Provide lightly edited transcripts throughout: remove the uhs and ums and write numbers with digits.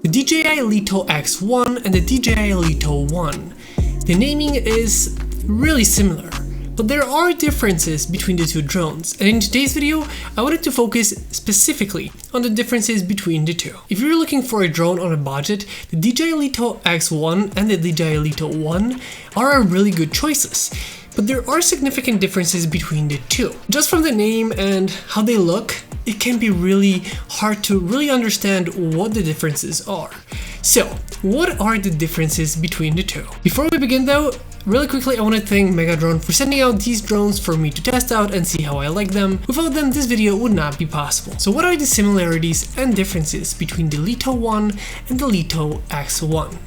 The DJI Lito X1 and the DJI Lito 1. The naming is really similar, but there are differences between the two drones, and in today's video I wanted to focus specifically on the differences between the two. If you're looking for a drone on a budget, the DJI Lito X1 and the DJI Lito 1 are really good choices. But there are significant differences between the two. Just from the name and how they look, it can be really hard to really understand what the differences are. So, what are the differences between the two? Before we begin though, really quickly I want to thank Megadrone for sending out these drones for me to test out and see how I like them. Without them, this video would not be possible. So what are the similarities and differences between the Lito 1 and the Lito X1?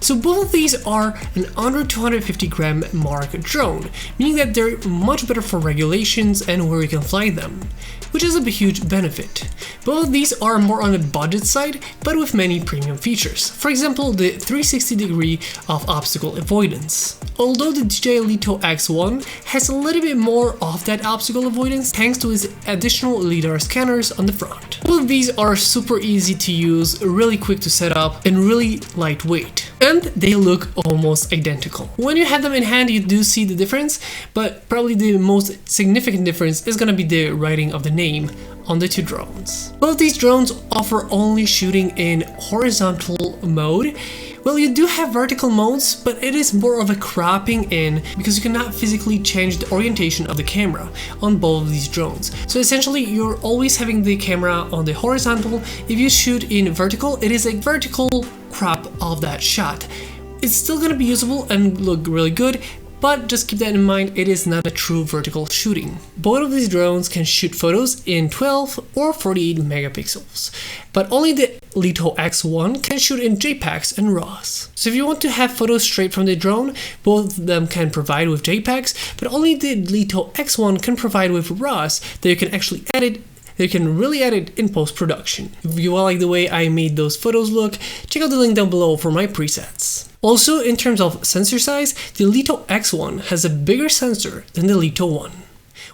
So both of these are an under 250 gram mark drone, meaning that they're much better for regulations and where you can fly them, which is a huge benefit. Both of these are more on the budget side, but with many premium features. For example, the 360 degree of obstacle avoidance. Although the DJI Lito X1 has a little bit more of that obstacle avoidance thanks to its additional LiDAR scanners on the front. Both of these are super easy to use, really quick to set up, and really lightweight. And they look almost identical. When you have them in hand, you do see the difference, but probably the most significant difference is gonna be the writing of the name on the two drones. Both these drones offer only shooting in horizontal mode. Well, you do have vertical modes, but it is more of a cropping in because you cannot physically change the orientation of the camera on both of these drones. So essentially, you're always having the camera on the horizontal. If you shoot in vertical, it is a vertical crop of that shot. It's still gonna be usable and look really good, but just keep that in mind, it is not a true vertical shooting. Both of these drones can shoot photos in 12 or 48 megapixels, but only the Lito X1 can shoot in JPEGs and RAWs. So if you want to have photos straight from the drone, both of them can provide with JPEGs, but only the Lito X1 can provide with RAWs that you can actually edit. You can really edit in post-production. If you like the way I made those photos look, check out the link down below for my presets. Also, in terms of sensor size, the Lito X1 has a bigger sensor than the Lito 1,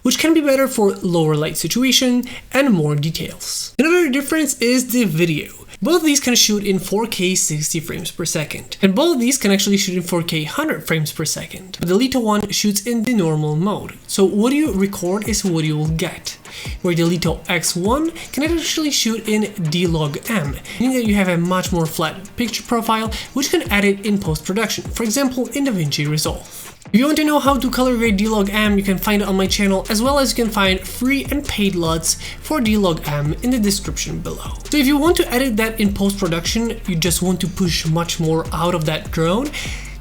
which can be better for lower light situation and more details. Another difference is the video. Both of these can shoot in 4K 60 frames per second, and both of these can actually shoot in 4K 100 frames per second. But the Lito 1 shoots in the normal mode, so what you record is what you will get. Where the Lito X1 can actually shoot in D-Log-M, meaning that you have a much more flat picture profile, which you can edit in post-production, for example in DaVinci Resolve. If you want to know how to color grade D-Log-M, you can find it on my channel, as well as you can find free and paid LUTs for D-Log-M in the description below. So if you want to edit that in post-production, you just want to push much more out of that drone,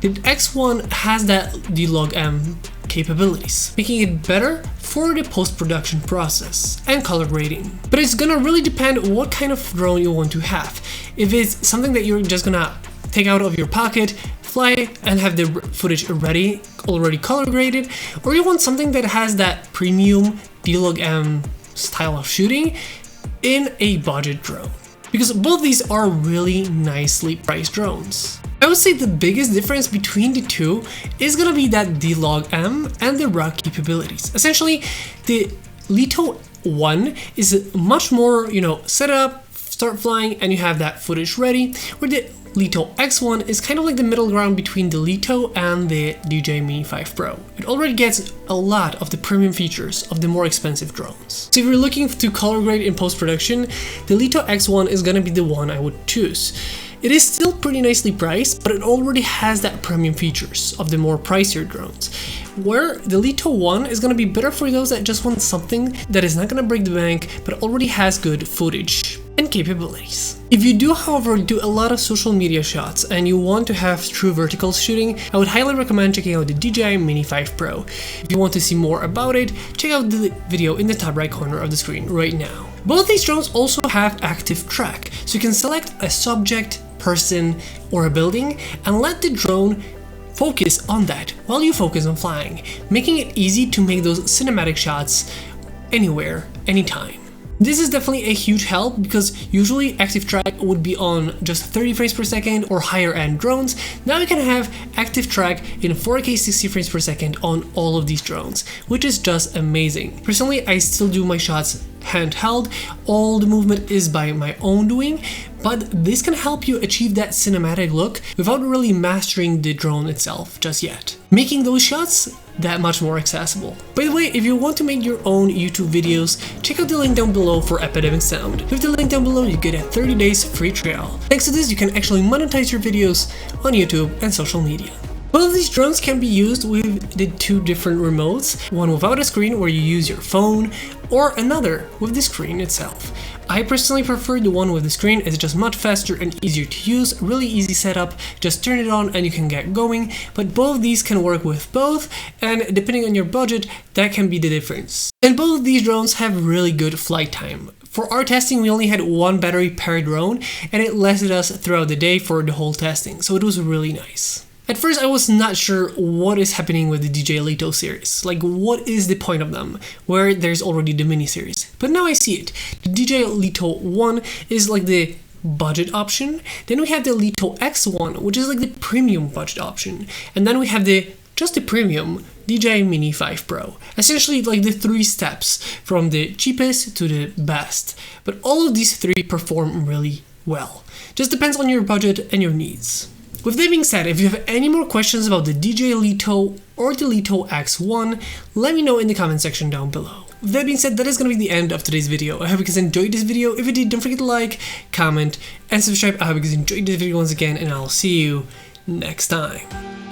the X1 has that D-Log-M capabilities, making it better for the post-production process and color grading. But it's gonna really depend what kind of drone you want to have. If it's something that you're just gonna take out of your pocket, fly and have the footage already color graded, or you want something that has that premium D-Log-M style of shooting in a budget drone. Because both these are really nicely priced drones. I would say the biggest difference between the two is gonna be that D-Log-M and the RAW capabilities. Essentially, the Lito 1 is much more, set up, start flying, and you have that footage ready, where the Lito X1 is kind of like the middle ground between the Lito and the DJI Mini 5 Pro. It already gets a lot of the premium features of the more expensive drones. So if you're looking to color grade in post-production, the Lito X1 is gonna be the one I would choose. It is still pretty nicely priced, but it already has that premium features of the more pricier drones, where the Lito 1 is gonna be better for those that just want something that is not gonna break the bank, but already has good footage and capabilities. If you do, however, do a lot of social media shots and you want to have true vertical shooting, I would highly recommend checking out the DJI Mini 5 Pro. If you want to see more about it, check out the video in the top right corner of the screen right now. Both these drones also have active track, so you can select a subject, person, or a building and let the drone focus on that while you focus on flying, making it easy to make those cinematic shots anywhere, anytime. This is definitely a huge help because usually active track would be on just 30 frames per second or higher end drones. Now you can have active track in 4K 60 frames per second on all of these drones, which is just amazing. Personally, I still do my shots handheld, all the movement is by my own doing, but this can help you achieve that cinematic look without really mastering the drone itself just yet, making those shots that much more accessible. By the way, if you want to make your own YouTube videos, check out the link down below for Epidemic Sound. With the link down below, you get a 30 days free trial. Thanks to this, you can actually monetize your videos on YouTube and social media. Both of these drones can be used with the two different remotes, one without a screen where you use your phone, or another with the screen itself. I personally prefer the one with the screen, it's just much faster and easier to use, really easy setup, just turn it on and you can get going, but both of these can work with both, and depending on your budget, that can be the difference. And both of these drones have really good flight time. For our testing, we only had one battery per drone, and it lasted us throughout the day for the whole testing, so it was really nice. At first I was not sure what is happening with the DJI Lito series, like what is the point of them, where there's already the mini series. But now I see it. The DJI Lito 1 is like the budget option, then we have the Lito X1, which is like the premium budget option, and then we have just the premium DJI Mini 5 Pro. Essentially like the three steps from the cheapest to the best. But all of these three perform really well. Just depends on your budget and your needs. With that being said, if you have any more questions about the DJI Lito or the Lito X1, let me know in the comment section down below. With that being said, that is going to be the end of today's video. I hope you guys enjoyed this video. If you did, don't forget to like, comment, and subscribe. I hope you guys enjoyed this video once again, and I'll see you next time.